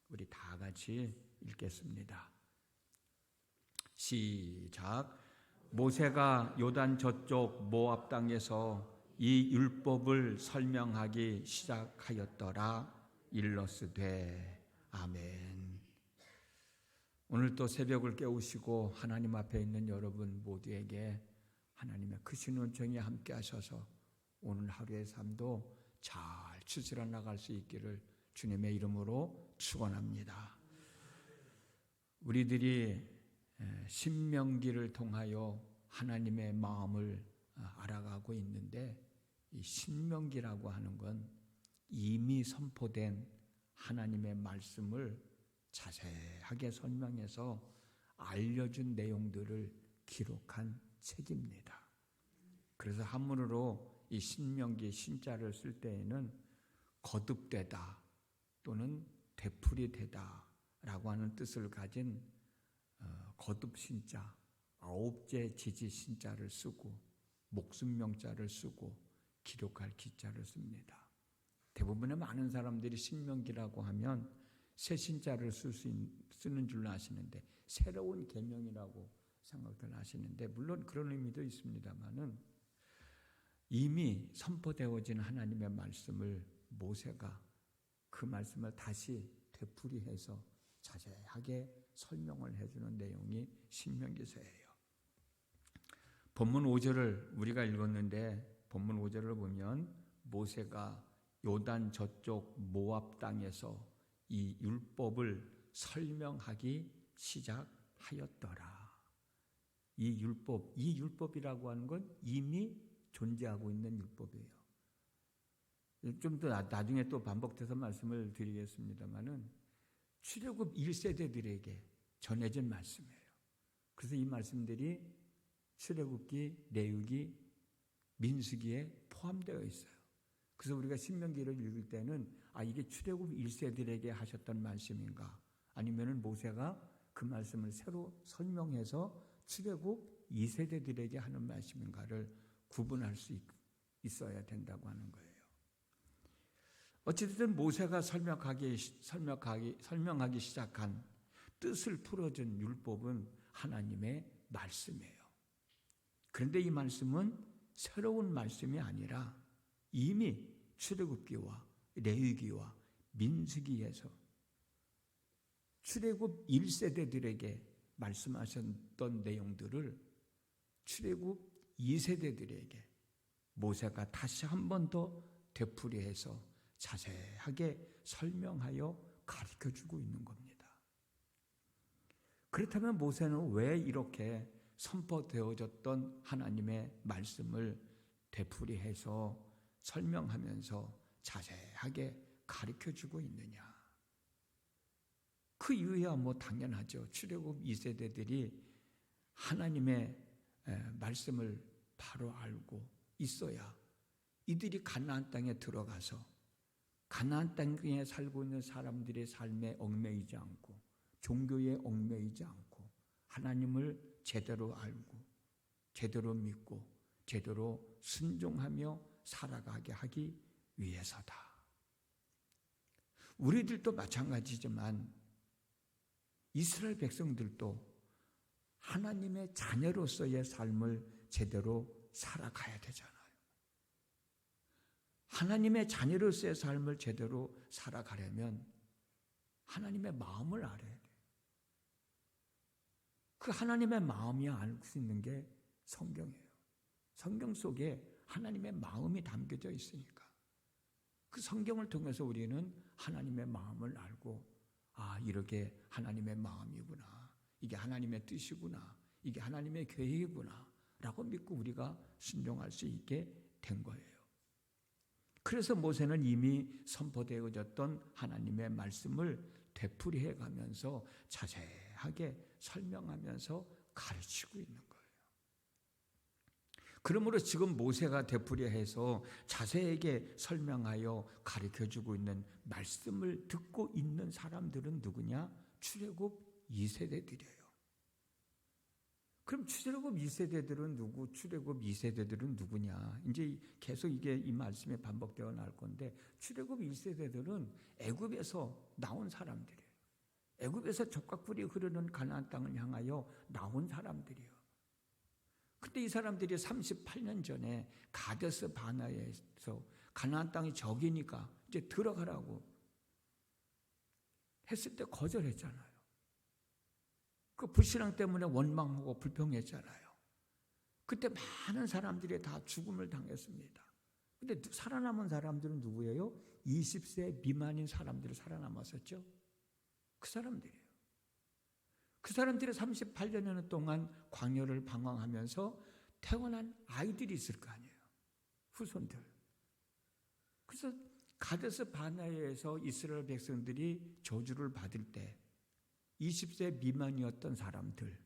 우리 다 같이 읽겠습니다. 시작. 모세가 요단 저쪽 모압 땅에서 이 율법을 설명하기 시작하였더라. 일러스되 아멘. 오늘 또 새벽을 깨우시고 하나님 앞에 있는 여러분 모두에게 하나님의 크신 은총이 함께 하셔서 오늘 하루의 삶도 잘 추스려 나갈 수 있기를 주님의 이름으로 축원합니다. 우리들이 신명기를 통하여 하나님의 마음을 알아가고 있는데, 이 신명기라고 하는 건 이미 선포된 하나님의 말씀을 자세하게 설명해서 알려준 내용들을 기록한 책입니다. 그래서 한문으로 이 신명기 신자를 쓸 때에는 거듭되다 또는 되풀이되다 라고 하는 뜻을 가진 거듭신자, 아홉째 지지신자를 쓰고 목숨명자를 쓰고 기록할 기자를 씁니다. 대부분의 많은 사람들이 신명기라고 하면 새 신자를 쓰는 줄로 아시는데, 새로운 계명이라고 생각을 하시는데, 물론 그런 의미도 있습니다만은 이미 선포되어진 하나님의 말씀을 모세가 그 말씀을 다시 되풀이해서 자세하게 설명을 해주는 내용이 신명기서예요. 본문 5절을 우리가 읽었는데, 본문 5절을 보면 모세가 요단 저쪽 모압 땅에서 이 율법을 설명하기 시작하였더라. 이 율법이라고 하는 건 이미 존재하고 있는 율법이에요. 좀 더 나중에 또 반복해서 말씀을 드리겠습니다만은 출애굽 1세대들에게 전해진 말씀이에요. 그래서 이 말씀들이 출애굽기, 레위기, 민수기에 포함되어 있어요. 그래서 우리가 신명기를 읽을 때는 이게 출애굽 1세들에게 하셨던 말씀인가, 아니면은 모세가 그 말씀을 새로 설명해서 출애굽 2세대들에게 하는 말씀인가를 구분할 수 있어야 된다고 하는 거예요. 어쨌든 모세가 설명하기 시작한 뜻을 풀어준 율법은 하나님의 말씀이에요. 그런데 이 말씀은 새로운 말씀이 아니라 이미 출애굽기와 레위기와 민수기에서 출애굽 1세대들에게 말씀하셨던 내용들을 출애굽 2세대들에게 모세가 다시 한 번 더 되풀이해서 자세하게 설명하여 가르쳐주고 있는 겁니다. 그렇다면 모세는 왜 이렇게 선포되어졌던 하나님의 말씀을 되풀이해서 설명하면서 자세하게 가르쳐주고 있느냐? 그 이유야 당연하죠. 출애굽 2세대들이 하나님의 말씀을 바로 알고 있어야 이들이 가나안 땅에 들어가서 가나안 땅에 살고 있는 사람들의 삶에 얽매이지 않고 종교에 얽매이지 않고 하나님을 제대로 알고 제대로 믿고 제대로 순종하며 살아가게 하기 위해서다. 우리들도 마찬가지지만 이스라엘 백성들도 하나님의 자녀로서의 삶을 제대로 살아가야 되잖아요. 하나님의 자녀로서의 삶을 제대로 살아가려면 하나님의 마음을 알아야 돼요. 그 하나님의 마음이 알 수 있는 게 성경이에요. 성경 속에 하나님의 마음이 담겨져 있으니까 그 성경을 통해서 우리는 하나님의 마음을 알고, 이렇게 하나님의 마음이구나, 이게 하나님의 뜻이구나, 이게 하나님의 계획이구나 라고 믿고 우리가 순종할 수 있게 된 거예요. 그래서 모세는 이미 선포되어졌던 하나님의 말씀을 되풀이해 가면서 자세하게 설명하면서 가르치고 있는 거예요. 그러므로 지금 모세가 되풀이해서 자세하게 설명하여 가르쳐주고 있는 말씀을 듣고 있는 사람들은 누구냐? 출애굽 2세대들이에요. 그럼 출애굽 2세대들은 누구? 출애굽 2세대들은 누구냐? 이제 계속 이 말씀이 반복되어 나올 건데, 출애굽 1세대들은 애굽에서 나온 사람들이에요. 애굽에서 젖과 꿀이 흐르는 가나안 땅을 향하여 나온 사람들이요. 근데 이 사람들이 38년 전에 가데스 바네아에서 가나안 땅이 적이니까 이제 들어가라고 했을 때 거절했잖아요. 그 불신앙 때문에 원망하고 불평했잖아요. 그때 많은 사람들이 다 죽음을 당했습니다. 근데 살아남은 사람들은 누구예요? 20세 미만인 사람들이 살아남았었죠. 그 사람들이에요. 그 사람들이 38년 동안 광야를 방황하면서 태어난 아이들이 있을 거 아니에요. 후손들. 그래서 가데스 바네아에서 이스라엘 백성들이 저주를 받을 때 20세 미만이었던 사람들,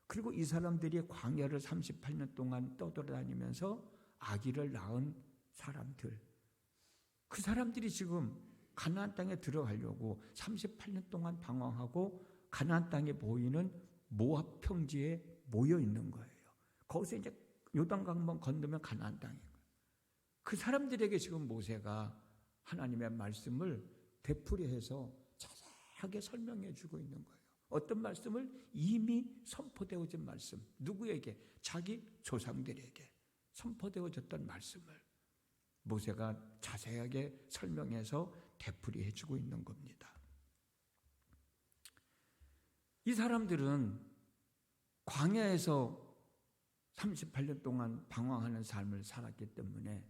그리고 이 사람들이 광야를 38년 동안 떠돌아다니면서 아기를 낳은 사람들, 그 사람들이 지금 가나안 땅에 들어가려고 38년 동안 방황하고 가나안 땅에 보이는 모압 평지에 모여 있는 거예요. 거기서 이제 요단강만 건너면 가나안 땅인 거예요. 그 사람들에게 지금 모세가 하나님의 말씀을 되풀이해서 자세하게 설명해 주고 있는 거예요. 어떤 말씀을? 이미 선포되어진 말씀. 누구에게? 자기 조상들에게 선포되어졌던 말씀을 모세가 자세하게 설명해서 되풀이해 주고 있는 겁니다. 이 사람들은 광야에서 38년 동안 방황하는 삶을 살았기 때문에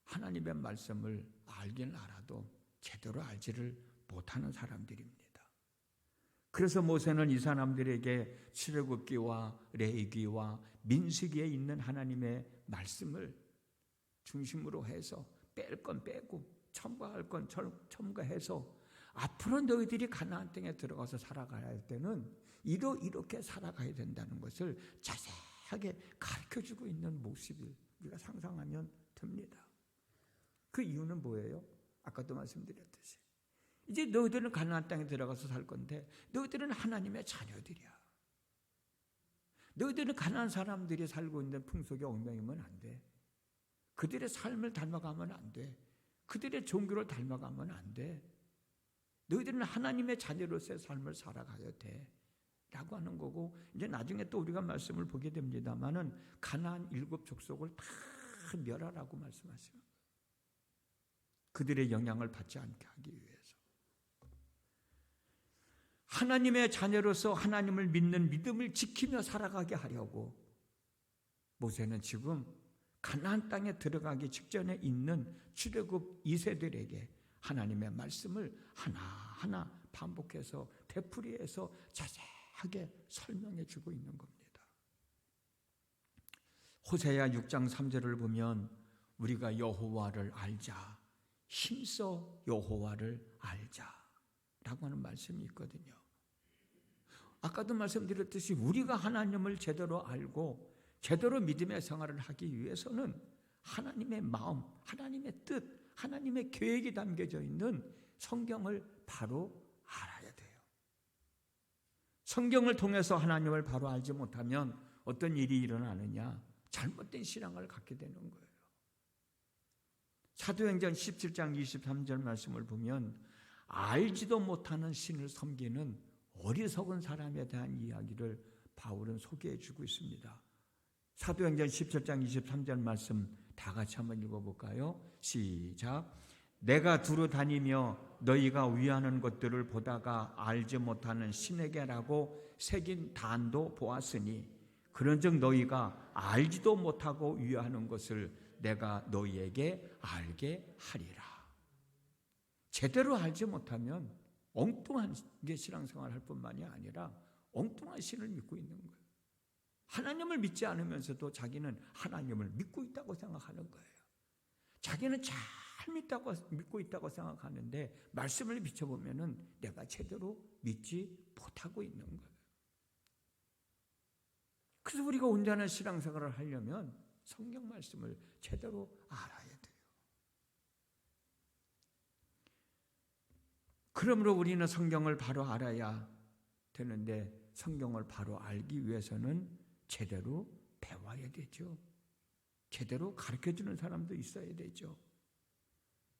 하나님의 말씀을 알긴 알아도 제대로 알지를 못하는 사람들입니다. 그래서 모세는 이 사람들에게 출애굽기와 레위기와 민수기에 있는 하나님의 말씀을 중심으로 해서 뺄 건 빼고 첨가할 건 첨가해서 앞으로 너희들이 가나안 땅에 들어가서 살아가야 할 때는 이렇게 살아가야 된다는 것을 자세하게 가르쳐주고 있는 모습을 우리가 상상하면 됩니다. 그 이유는 뭐예요? 아까도 말씀드렸듯이 이제 너희들은 가나안 땅에 들어가서 살 건데 너희들은 하나님의 자녀들이야. 너희들은 가나안 사람들이 살고 있는 풍속에 얽매이면 안 돼. 그들의 삶을 닮아가면 안 돼. 그들의 종교를 닮아가면 안 돼. 너희들은 하나님의 자녀로서의 삶을 살아가야 돼 라고 하는 거고, 이제 나중에 또 우리가 말씀을 보게 됩니다마는 가나안 7 족속을 다 멸하라고 말씀하시는 거예요. 그들의 영향을 받지 않게 하기 위해서. 하나님의 자녀로서 하나님을 믿는 믿음을 지키며 살아가게 하려고 모세는 지금 가나안 땅에 들어가기 직전에 있는 출애굽 2세들에게 하나님의 말씀을 하나하나 반복해서 되풀이해서 자세하게 설명해 주고 있는 겁니다. 호세아 6장 3절을 보면 우리가 여호와를 알자, 힘써 여호와를 알자 라고 하는 말씀이 있거든요. 아까도 말씀드렸듯이 우리가 하나님을 제대로 알고 제대로 믿음의 생활을 하기 위해서는 하나님의 마음, 하나님의 뜻, 하나님의 계획이 담겨져 있는 성경을 바로 알아야 돼요. 성경을 통해서 하나님을 바로 알지 못하면 어떤 일이 일어나느냐? 잘못된 신앙을 갖게 되는 거예요. 사도행전 17장 23절 말씀을 보면 알지도 못하는 신을 섬기는 어리석은 사람에 대한 이야기를 바울은 소개해 주고 있습니다. 사도행전 17장 23절 말씀 다 같이 한번 읽어볼까요? 시작. 내가 두루 다니며 너희가 위하는 것들을 보다가 알지 못하는 신에게라고 새긴 단도 보았으니 그런즉 너희가 알지도 못하고 위하는 것을 내가 너희에게 알게 하리라. 제대로 알지 못하면 엉뚱한 신앙생활을 할 뿐만이 아니라 엉뚱한 신을 믿고 있는 거예요. 하나님을 믿지 않으면서도 자기는 하나님을 믿고 있다고 생각하는 거예요. 자기는 잘 믿고 있다고 생각하는데 말씀을 비춰보면은 내가 제대로 믿지 못하고 있는 거예요. 그래서 우리가 온전한 신앙생활을 하려면 성경 말씀을 제대로 알아야 돼요. 그러므로 우리는 성경을 바로 알아야 되는데 성경을 바로 알기 위해서는 제대로 배워야 되죠. 제대로 가르쳐주는 사람도 있어야 되죠.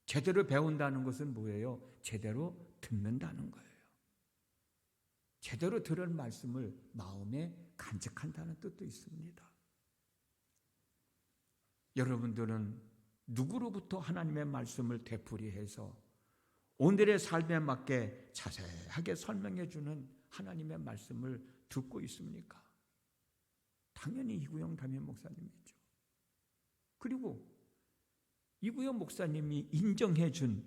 제대로 배운다는 것은 뭐예요? 제대로 듣는다는 거예요. 제대로 들은 말씀을 마음에 간직한다는 뜻도 있습니다. 여러분들은 누구로부터 하나님의 말씀을 되풀이해서 오늘의 삶에 맞게 자세하게 설명해 주는 하나님의 말씀을 듣고 있습니까? 당연히 이구영 담임 목사님이죠. 그리고 이구영 목사님이 인정해 준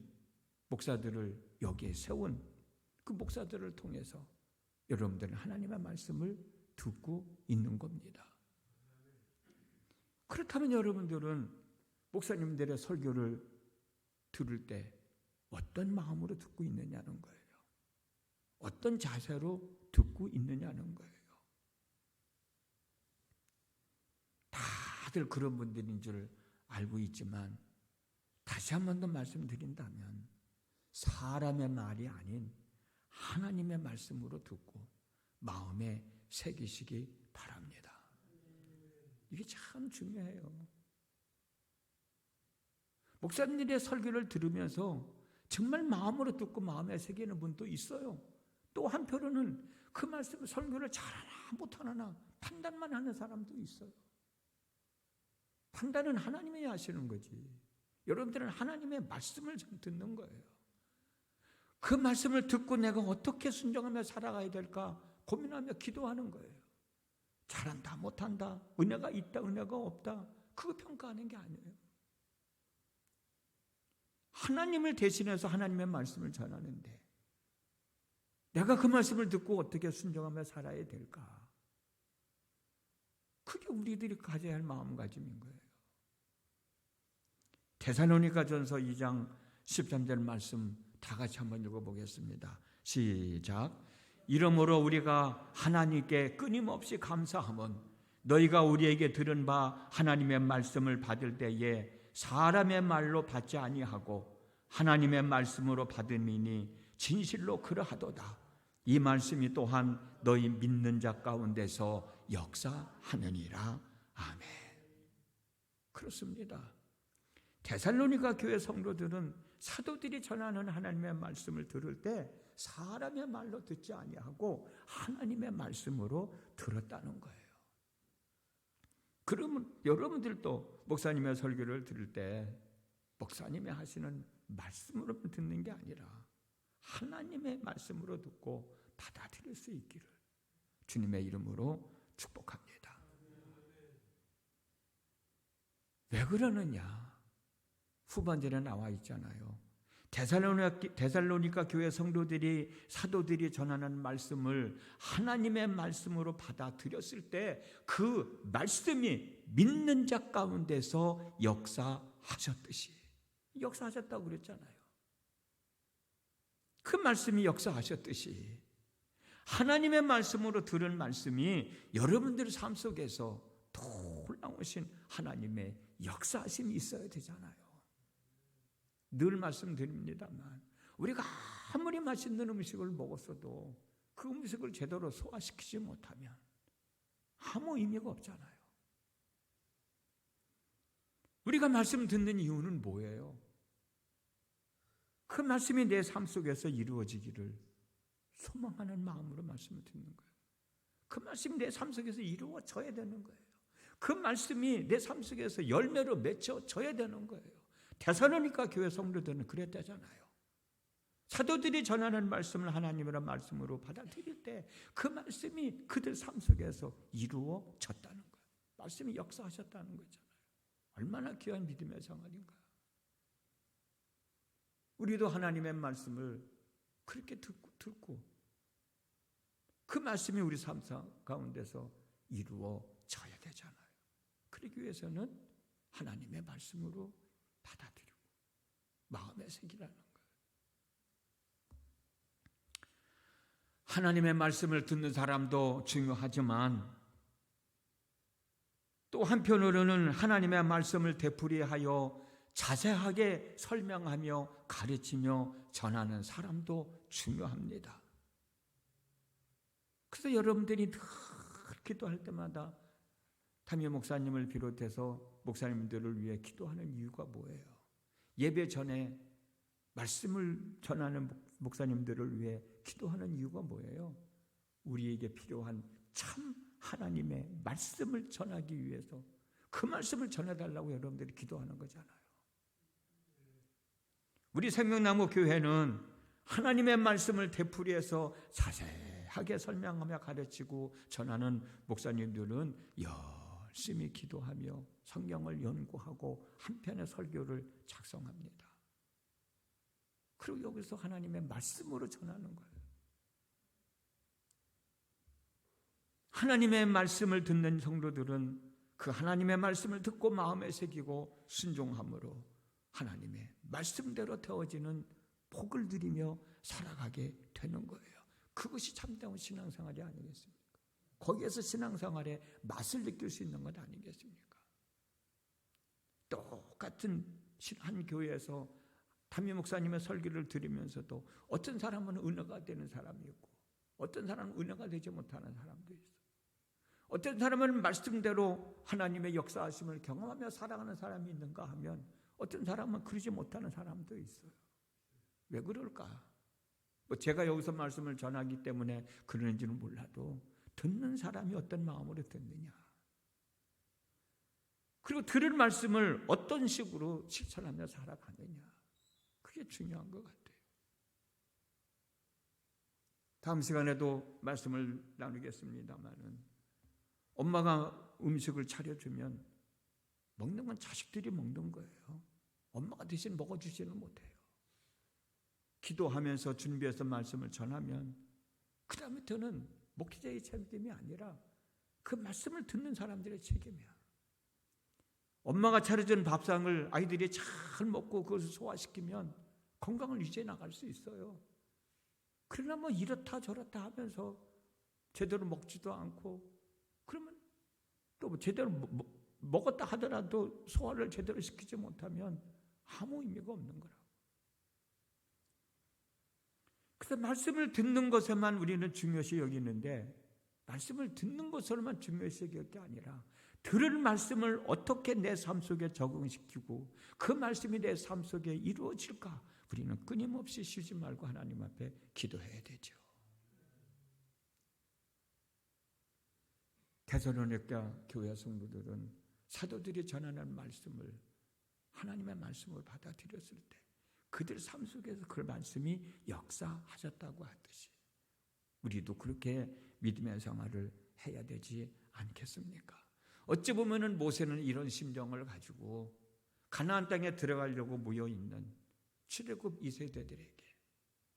목사들을 여기에 세운 그 목사들을 통해서 여러분들은 하나님의 말씀을 듣고 있는 겁니다. 그렇다면 여러분들은 목사님들의 설교를 들을 때 어떤 마음으로 듣고 있느냐는 거예요. 어떤 자세로 듣고 있느냐는 거예요. 다들 그런 분들인 줄 알고 있지만 다시 한 번 더 말씀드린다면 사람의 말이 아닌 하나님의 말씀으로 듣고 마음에 새기시기 바랍니다. 이게 참 중요해요. 목사님들의 설교를 들으면서 정말 마음으로 듣고 마음에 새기는 분도 있어요. 또 한편으로는 그 말씀 설교를 잘하나 못하나 판단만 하는 사람도 있어요. 판단은 하나님이 하시는 거지. 여러분들은 하나님의 말씀을 듣는 거예요. 그 말씀을 듣고 내가 어떻게 순종하며 살아가야 될까 고민하며 기도하는 거예요. 잘한다 못한다, 은혜가 있다 은혜가 없다, 그거 평가하는 게 아니에요. 하나님을 대신해서 하나님의 말씀을 전하는데 내가 그 말씀을 듣고 어떻게 순종하며 살아야 될까? 그게 우리들이 가져야 할 마음가짐인 거예요. 데살로니가전서 2장 13절 말씀 다 같이 한번 읽어보겠습니다. 시작. 이러므로 우리가 하나님께 끊임없이 감사함은 너희가 우리에게 들은 바 하나님의 말씀을 받을 때에 사람의 말로 받지 아니하고 하나님의 말씀으로 받음이니 진실로 그러하도다. 이 말씀이 또한 너희 믿는 자 가운데서 역사하느니라. 아멘. 그렇습니다. 데살로니가 교회 성도들은 사도들이 전하는 하나님의 말씀을 들을 때 사람의 말로 듣지 아니하고 하나님의 말씀으로 들었다는 거예요. 그러면 여러분들도 목사님의 설교를 들을 때 목사님이 하시는 말씀으로 듣는 게 아니라 하나님의 말씀으로 듣고 받아들일 수 있기를 주님의 이름으로 축복합니다. 왜 그러느냐? 후반절에 나와 있잖아요. 데살로니가 교회 성도들이 사도들이 전하는 말씀을 하나님의 말씀으로 받아들였을 때 그 말씀이 믿는 자 가운데서 역사하셨듯이 역사하셨다고 그랬잖아요. 그 말씀이 역사하셨듯이 하나님의 말씀으로 들은 말씀이 여러분들 삶 속에서 놀라우신 하나님의 역사하심이 있어야 되잖아요. 늘 말씀드립니다만 우리가 아무리 맛있는 음식을 먹었어도 그 음식을 제대로 소화시키지 못하면 아무 의미가 없잖아요. 우리가 말씀 듣는 이유는 뭐예요? 그 말씀이 내 삶 속에서 이루어지기를 소망하는 마음으로 말씀을 듣는 거예요. 그 말씀이 내 삶 속에서 이루어져야 되는 거예요. 그 말씀이 내 삶 속에서 열매로 맺혀져야 되는 거예요. 데살로니가 교회 성도들은 그랬다잖아요. 사도들이 전하는 말씀을 하나님의 말씀으로 받아들일 때 그 말씀이 그들 삶 속에서 이루어졌다는 거예요. 말씀이 역사하셨다는 거잖아요. 얼마나 귀한 믿음의 생활인가요? 우리도 하나님의 말씀을 그렇게 듣고 그 말씀이 우리 삶 가운데서 이루어져야 되잖아요. 그러기 위해서는 하나님의 말씀으로 받아들이고 마음에 새기라는 거예요. 하나님의 말씀을 듣는 사람도 중요하지만 또 한편으로는 하나님의 말씀을 되풀이하여 자세하게 설명하며 가르치며 전하는 사람도 중요합니다. 그래서 여러분들이 늘 기도할 때마다 담임 목사님을 비롯해서 목사님들을 위해 기도하는 이유가 뭐예요? 예배 전에 말씀을 전하는 목사님들을 위해 기도하는 이유가 뭐예요? 우리에게 필요한 참 하나님의 말씀을 전하기 위해서 그 말씀을 전해달라고 여러분들이 기도하는 거잖아요. 우리 생명나무 교회는 하나님의 말씀을 되풀이해서 자세하게 설명하며 가르치고 전하는 목사님들은 열심히 기도하며 성경을 연구하고 한편의 설교를 작성합니다. 그리고 여기서 하나님의 말씀으로 전하는 거예요. 하나님의 말씀을 듣는 성도들은 그 하나님의 말씀을 듣고 마음에 새기고 순종함으로 하나님의 말씀대로 되어지는 복을 누리며 살아가게 되는 거예요. 그것이 참다운 신앙생활이 아니겠습니까? 거기에서 신앙생활의 맛을 느낄 수 있는 것 아니겠습니까? 똑같은 한 교회에서 담임 목사님의 설교를 들으면서도 어떤 사람은 은혜가 되는 사람이 있고 어떤 사람은 은혜가 되지 못하는 사람도 있어요. 어떤 사람은 말씀대로 하나님의 역사하심을 경험하며 살아가는 사람이 있는가 하면 어떤 사람은 그러지 못하는 사람도 있어요. 왜 그럴까? 제가 여기서 말씀을 전하기 때문에 그러는지는 몰라도 듣는 사람이 어떤 마음으로 듣느냐, 그리고 들을 말씀을 어떤 식으로 실천하며 살아가느냐, 그게 중요한 것 같아요. 다음 시간에도 말씀을 나누겠습니다마는 엄마가 음식을 차려주면 먹는 건 자식들이 먹는 거예요. 엄마가 대신 먹어주지는 못해요. 기도하면서 준비해서 말씀을 전하면 그 다음부터는 목회자의 책임이 아니라 그 말씀을 듣는 사람들의 책임이야. 엄마가 차려준 밥상을 아이들이 잘 먹고 그것을 소화시키면 건강을 유지해 나갈 수 있어요. 그러나 뭐 이렇다 저렇다 하면서 제대로 먹지도 않고 그러면 또 제대로 먹었다 하더라도 소화를 제대로 시키지 못하면 아무 의미가 없는 거라고. 그래서 말씀을 듣는 것에만 우리는 중요시 여기는데 말씀을 듣는 것으로만 중요시 여길 게 아니라 들을 말씀을 어떻게 내 삶 속에 적응시키고 그 말씀이 내 삶 속에 이루어질까 우리는 끊임없이 쉬지 말고 하나님 앞에 기도해야 되죠. 데살로니가 교회 성도들은 사도들이 전하는 말씀을 하나님의 말씀을 받아들였을 때 그들 삶 속에서 그 말씀이 역사하셨다고 하듯이 우리도 그렇게 믿음의 생활을 해야 되지 않겠습니까? 어찌 보면은 모세는 이런 심정을 가지고 가나안 땅에 들어가려고 모여있는 출애굽 2세대들에게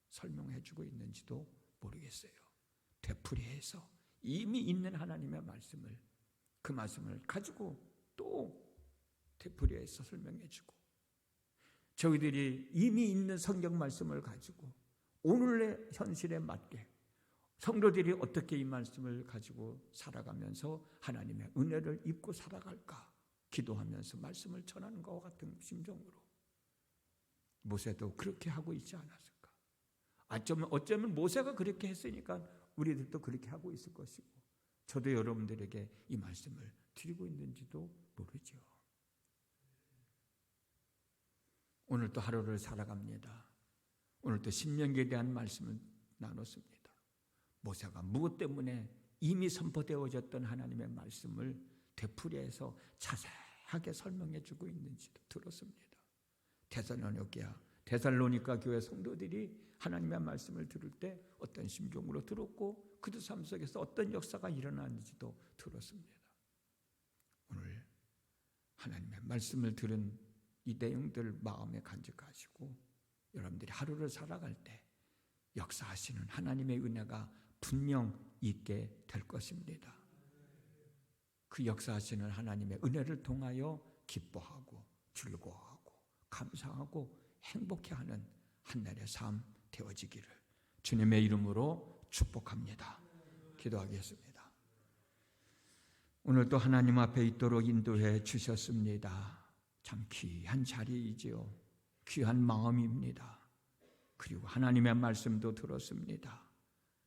설명해주고 있는지도 모르겠어요. 되풀이해서 이미 있는 하나님의 말씀을 그 말씀을 가지고 또 되풀이해서 설명해주고 저희들이 이미 있는 성경 말씀을 가지고 오늘의 현실에 맞게 성도들이 어떻게 이 말씀을 가지고 살아가면서 하나님의 은혜를 입고 살아갈까 기도하면서 말씀을 전하는 것과 같은 심정으로 모세도 그렇게 하고 있지 않았을까? 어쩌면 모세가 그렇게 했으니까 우리들도 그렇게 하고 있을 것이고 저도 여러분들에게 이 말씀을 드리고 있는지도 모르죠. 오늘도 하루를 살아갑니다. 오늘도 신명기에 대한 말씀을 나눴습니다. 모세가 무엇 때문에 이미 선포되어졌던 하나님의 말씀을 되풀이해서 자세하게 설명해 주고 있는지도 들었습니다. 데살로니가 교회 성도들이 하나님의 말씀을 들을 때 어떤 심정으로 들었고 그들 삶 속에서 어떤 역사가 일어나는지도 들었습니다. 오늘 하나님의 말씀을 들은 이 내용들 마음에 간직하시고 여러분들이 하루를 살아갈 때 역사하시는 하나님의 은혜가 분명 있게 될 것입니다. 그 역사하시는 하나님의 은혜를 통하여 기뻐하고 즐거워하고 감사하고 행복해하는 한날의 삶 되어지기를 주님의 이름으로 축복합니다. 기도하겠습니다. 오늘도 하나님 앞에 있도록 인도해 주셨습니다. 참 귀한 자리이지요. 귀한 마음입니다. 그리고 하나님의 말씀도 들었습니다.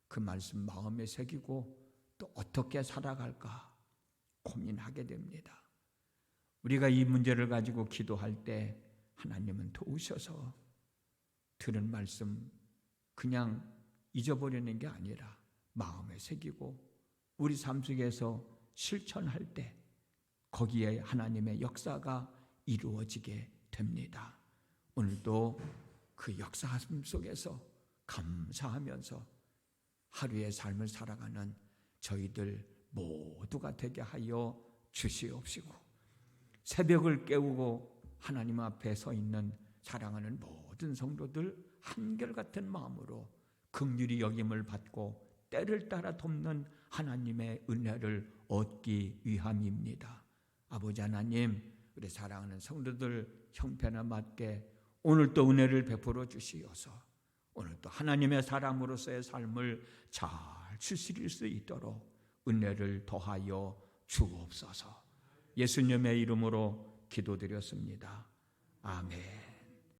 그 말씀 마음에 새기고 또 어떻게 살아갈까 고민하게 됩니다. 우리가 이 문제를 가지고 기도할 때 하나님은 도우셔서 들은 말씀 그냥 잊어버리는 게 아니라 마음에 새기고 우리 삶 속에서 실천할 때 거기에 하나님의 역사가 이루어지게 됩니다. 오늘도 그 역사함 속에서 감사하면서 하루의 삶을 살아가는 저희들 모두가 되게 하여 주시옵시고, 새벽을 깨우고 하나님 앞에 서 있는 사랑하는 모든 성도들 한결같은 마음으로 긍휼히 여김을 받고 때를 따라 돕는 하나님의 은혜를 얻기 위함입니다. 아버지 하나님, 우리 사랑하는 성도들 형편에 맞게 오늘도 은혜를 베풀어 주시어서 오늘도 하나님의 사람으로서의 삶을 잘 추스릴 수 있도록 은혜를 더하여 주옵소서. 예수님의 이름으로 기도드렸습니다. 아멘.